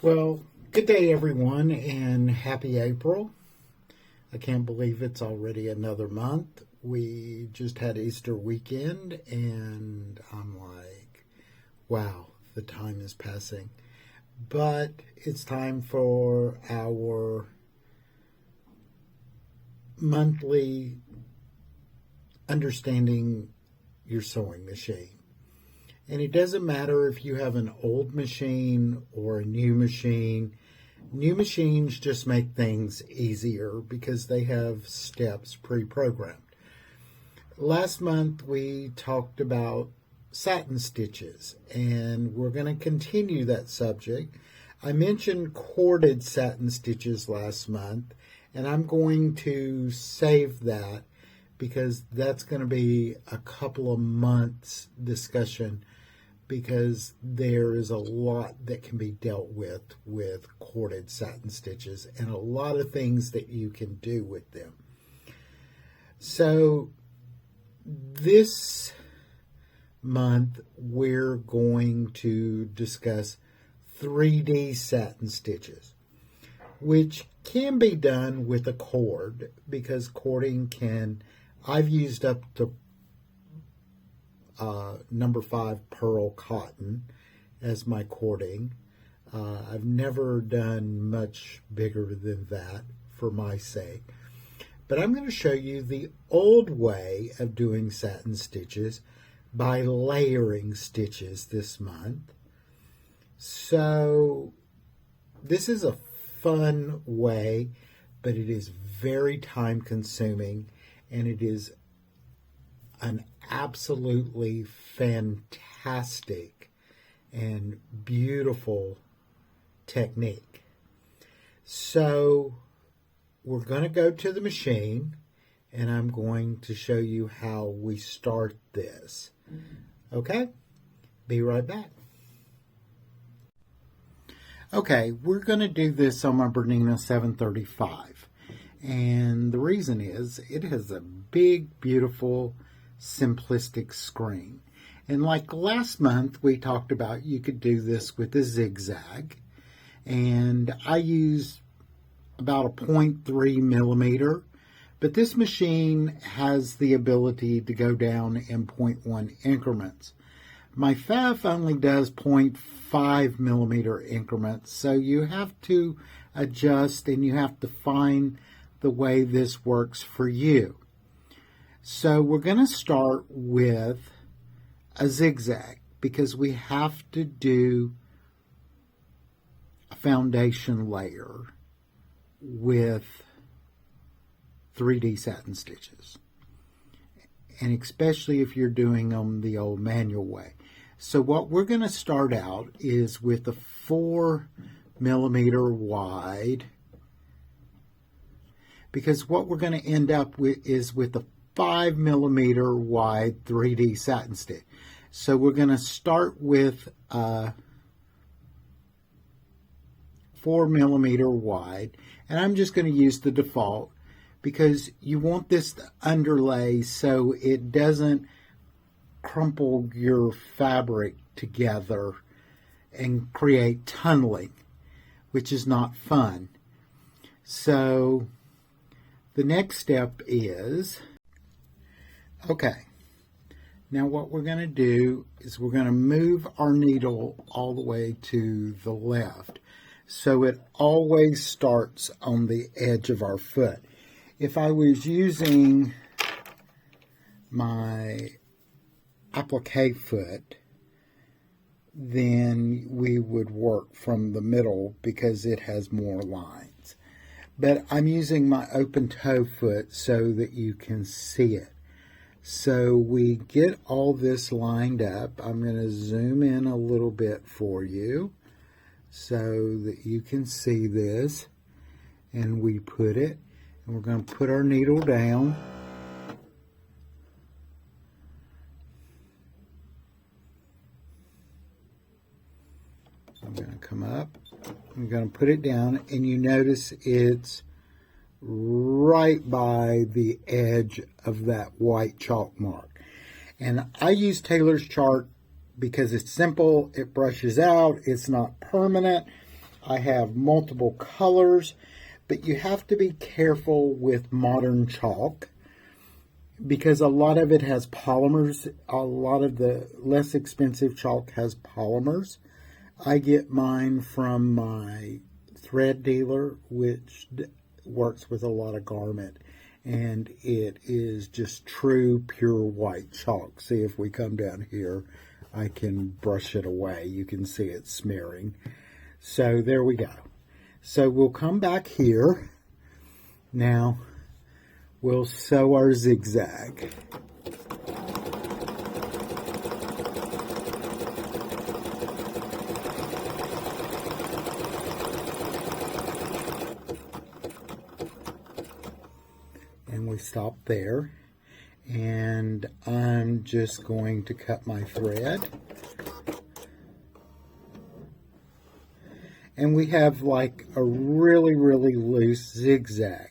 Well, good day, everyone, and happy April. I can't believe it's already another month. We just had Easter weekend, and I'm like, wow, the time is passing. But it's time for our monthly understanding your sewing machine. And it doesn't matter if you have an old machine or a new machine. New machines just make things easier because they have steps pre-programmed. Last month we talked about satin stitches, and we're going to continue that subject. I mentioned corded satin stitches last month, and I'm going to save that because that's going to be a couple of months discussion, because there is a lot that can be dealt with corded satin stitches and a lot of things that you can do with them. So this month we're going to discuss 3D satin stitches, which can be done with a cord, because cording I've used up to number 5 pearl cotton as my cording. I've never done much bigger than that for my sake. But I'm going to show you the old way of doing satin stitches by layering stitches this month. So this is a fun way, but it is very time consuming, and it is an absolutely fantastic and beautiful technique. So we're going to go to the machine, and I'm going to show you how we start this. Okay? Be right back. Okay, we're going to do this on my Bernina 735. And the reason is it has a big, beautiful, simplistic screen. And like last month we talked about, you could do this with a zigzag, and I use about a 0.3 millimeter, but this machine has the ability to go down in 0.1 increments. My Pfaff only does 0.5 millimeter increments, so you have to adjust and you have to find the way this works for you. So we're going to start with a zigzag because we have to do a foundation layer with 3D satin stitches, and especially if you're doing them the old manual way. So what we're going to start out is with a 4 millimeter wide, because what we're going to end up with is with a 5 millimeter wide 3D satin stitch. So we're going to start with 4 millimeter wide, and I'm just going to use the default because you want this to underlay so it doesn't crumple your fabric together and create tunneling, which is not fun. So the next step is, okay, now what we're going to do is we're going to move our needle all the way to the left, so it always starts on the edge of our foot. If I was using my applique foot, then we would work from the middle because it has more lines. But I'm using my open toe foot so that you can see it. So we get all this lined up. I'm going to zoom in a little bit for you so that you can see this. And we put it, and we're going to put our needle down. I'm going to come up. I'm going to put it down, and you notice it's right by the edge of that white chalk mark. And I use Taylor's chart because it's simple, it brushes out, it's not permanent. I have multiple colors, but you have to be careful with modern chalk because a lot of it has polymers. A lot of the less expensive chalk has polymers. I get mine from my thread dealer, which works with a lot of garment, and it is just true pure white chalk. See, if we come down here, I can brush it away. You can see it smearing. So there we go. So we'll come back here. Now we'll sew our zigzag. And we stop there. And I'm just going to cut my thread. And we have like a really, really loose zigzag.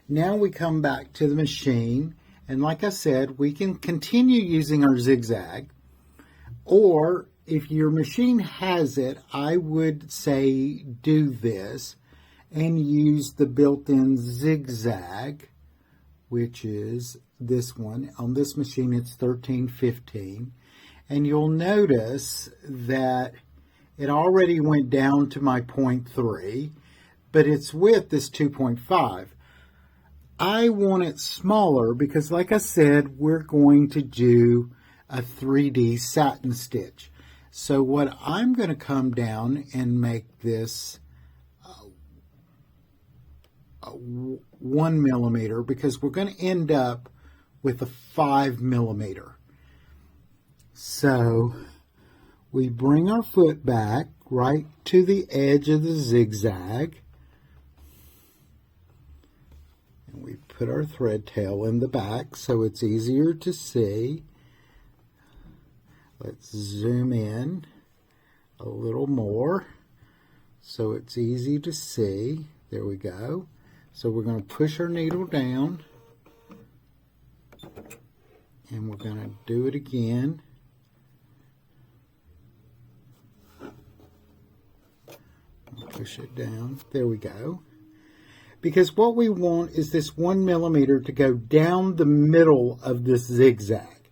Now we come back to the machine, and like I said, we can continue using our zigzag, or if your machine has it, I would say do this and use the built-in zigzag, which is this one. On this machine it's 1315, and you'll notice that it already went down to my 0.3, but its width is 2.5. I want it smaller because, like I said, we're going to do a 3D satin stitch. So what I'm going to come down and make this 1 millimeter, because we're going to end up with a 5 millimeter. So we bring our foot back right to the edge of the zigzag, and we put our thread tail in the back so it's easier to see. Let's zoom in a little more so it's easy to see. There we go. So we're going to push our needle down, and we're going to do it again. Push it down. There we go. Because what we want is this 1 millimeter to go down the middle of this zigzag.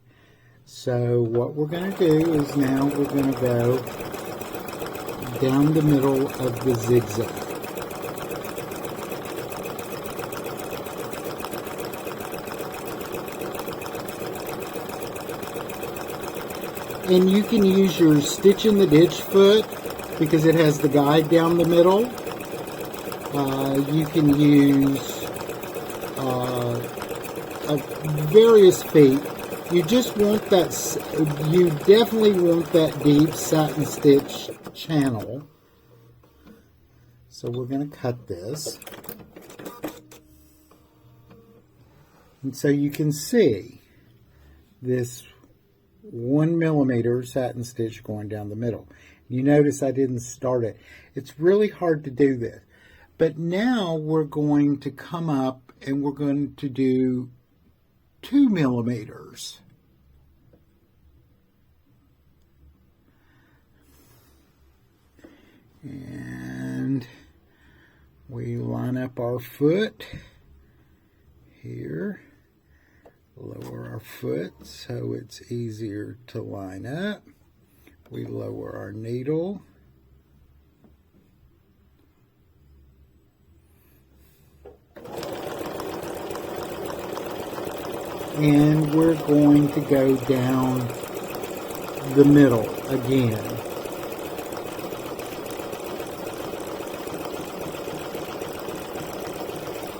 So what we're going to do is now we're going to go down the middle of the zigzag. And you can use your stitch in the ditch foot because it has the guide down the middle. You can use various feet. You just want that, you definitely want that deep satin stitch channel. So we're going to cut this. And so you can see this 1 millimeter satin stitch going down the middle. You notice I didn't start it. It's really hard to do this. But now we're going to come up and we're going to do 2 millimeters. And we line up our foot here. Lower our foot so it's easier to line up. We lower our needle. And we're going to go down the middle again.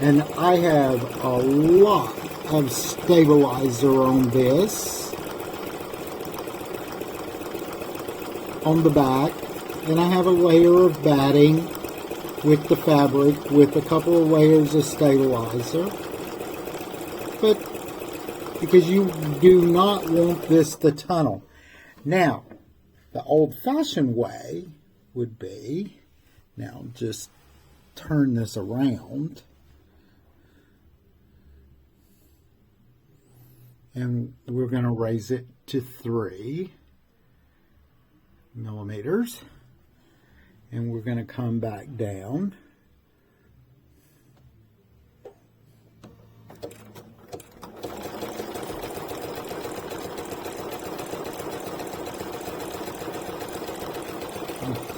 And I have a lot of stabilizer on this, on the back, and I have a layer of batting with the fabric with a couple of layers of stabilizer. But because you do not want this to tunnel. Now, the old-fashioned way would be, now just turn this around, and we're going to raise it to 3 millimeters. And we're going to come back down.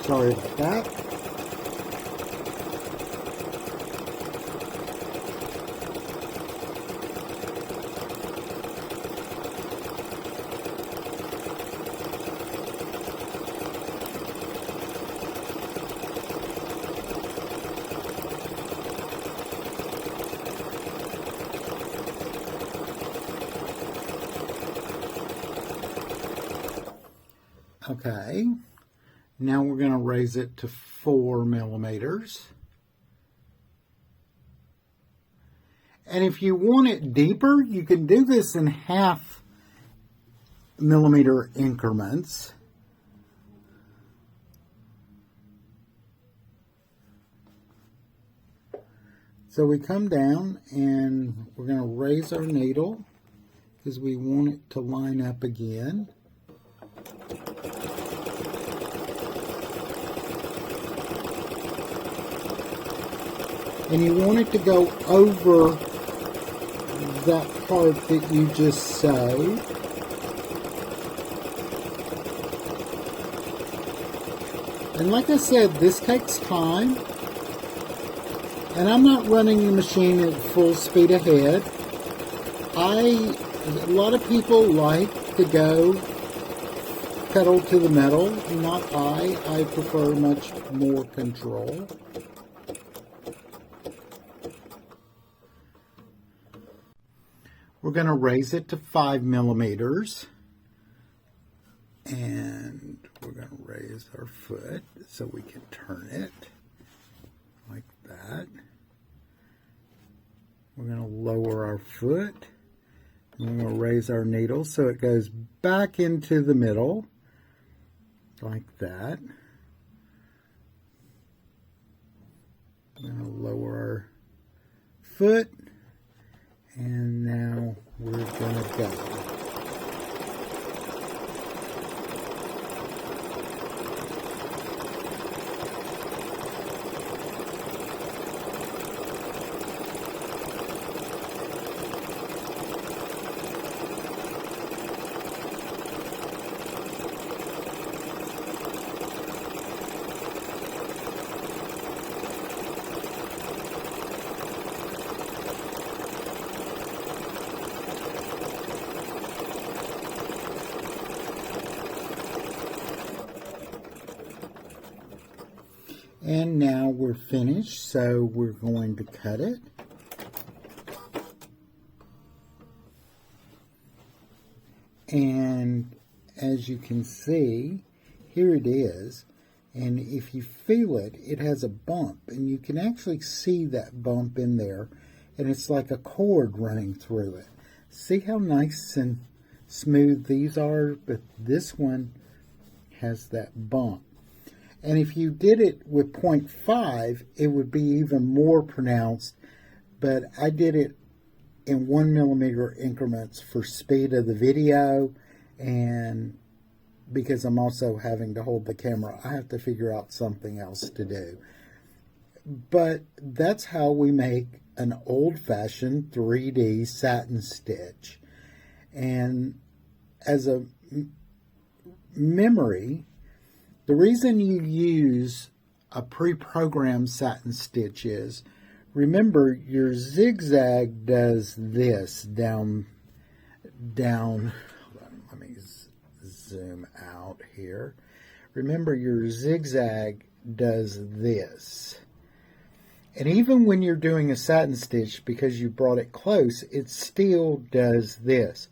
Sorry about that. Okay, now we're going to raise it to 4 millimeters. And if you want it deeper, you can do this in 0.5 millimeter increments. So we come down and we're going to raise our needle because we want it to line up again. And you want it to go over that part that you just sewed. And like I said, this takes time. And I'm not running the machine at full speed ahead. A lot of people like to go pedal to the metal. Not I. I prefer much more control. We're going to raise it to 5 millimeters. And we're going to raise our foot so we can turn it like that. We're going to lower our foot. And we're going to raise our needle so it goes back into the middle like that. We're going to lower our foot. And now we're going to go. And now we're finished, so we're going to cut it. And as you can see, here it is. And if you feel it, it has a bump. And you can actually see that bump in there. And it's like a cord running through it. See how nice and smooth these are? But this one has that bump. And if you did it with 0.5, it would be even more pronounced. But I did it in 1 millimeter increments for speed of the video. And because I'm also having to hold the camera, I have to figure out something else to do. But that's how we make an old-fashioned 3D satin stitch. And as a memory, the reason you use a pre-programmed satin stitch is, remember, your zigzag does this down. Hold on, let me zoom out here. Remember, your zigzag does this. And even when you're doing a satin stitch, because you brought it close, it still does this.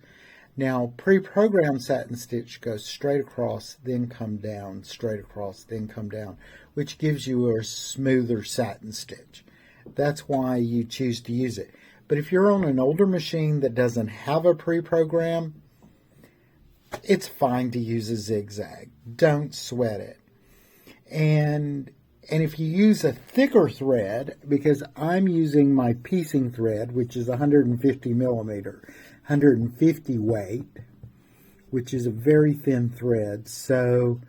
Now, pre-programmed satin stitch goes straight across, then come down, straight across, then come down, which gives you a smoother satin stitch. That's why you choose to use it. But if you're on an older machine that doesn't have a pre-program, it's fine to use a zigzag. Don't sweat it. And if you use a thicker thread, because I'm using my piecing thread, which is 150 millimeter, 150 weight, which is a very thin thread, so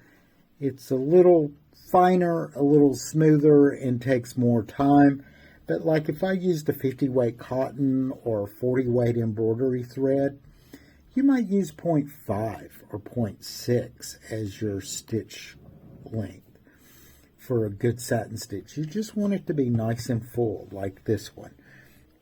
it's a little finer, a little smoother, and takes more time. But like if I used a 50 weight cotton or 40 weight embroidery thread, you might use 0.5 or 0.6 as your stitch length for a good satin stitch. You just want it to be nice and full, like this one.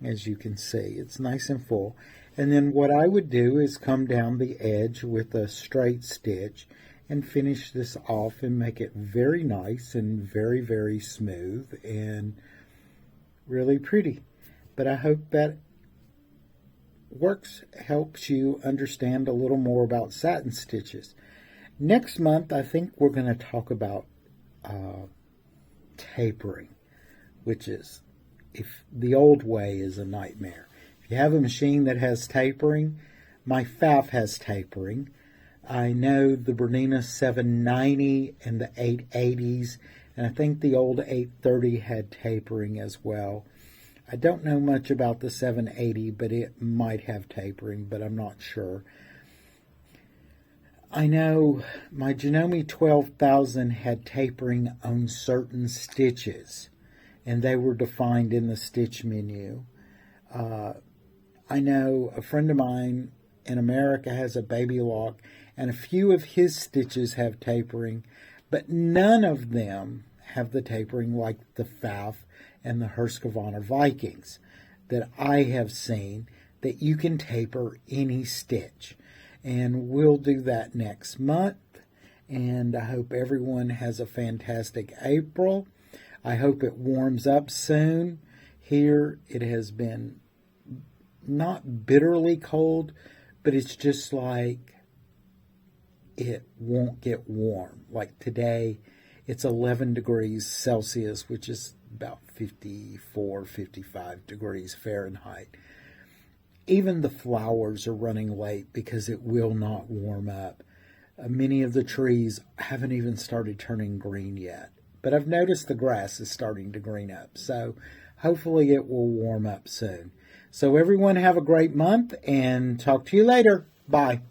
As you can see, it's nice and full. And then what I would do is come down the edge with a straight stitch and finish this off and make it very nice and very, very smooth and really pretty. But I hope that helps you understand a little more about satin stitches. Next month, I think we're going to talk about tapering, which is, if the old way is a nightmare. If you have a machine that has tapering, my Pfaff has tapering. I know the Bernina 790 and the 880s, and I think the old 830 had tapering as well. I don't know much about the 780, but it might have tapering, but I'm not sure. I know my Janome 12,000 had tapering on certain stitches, and they were defined in the stitch menu. I know a friend of mine in America has a baby lock, and a few of his stitches have tapering, but none of them have the tapering like the Pfaff and the Husqvarna Vikings that I have seen, that you can taper any stitch. And we'll do that next month. And I hope everyone has a fantastic April. I hope it warms up soon. Here it has been not bitterly cold, but it's just like it won't get warm. Like today, it's 11 degrees Celsius, which is about 54, 55 degrees Fahrenheit. Even the flowers are running late because it will not warm up. Many of the trees haven't even started turning green yet. But I've noticed the grass is starting to green up. So hopefully it will warm up soon. So everyone have a great month and talk to you later. Bye.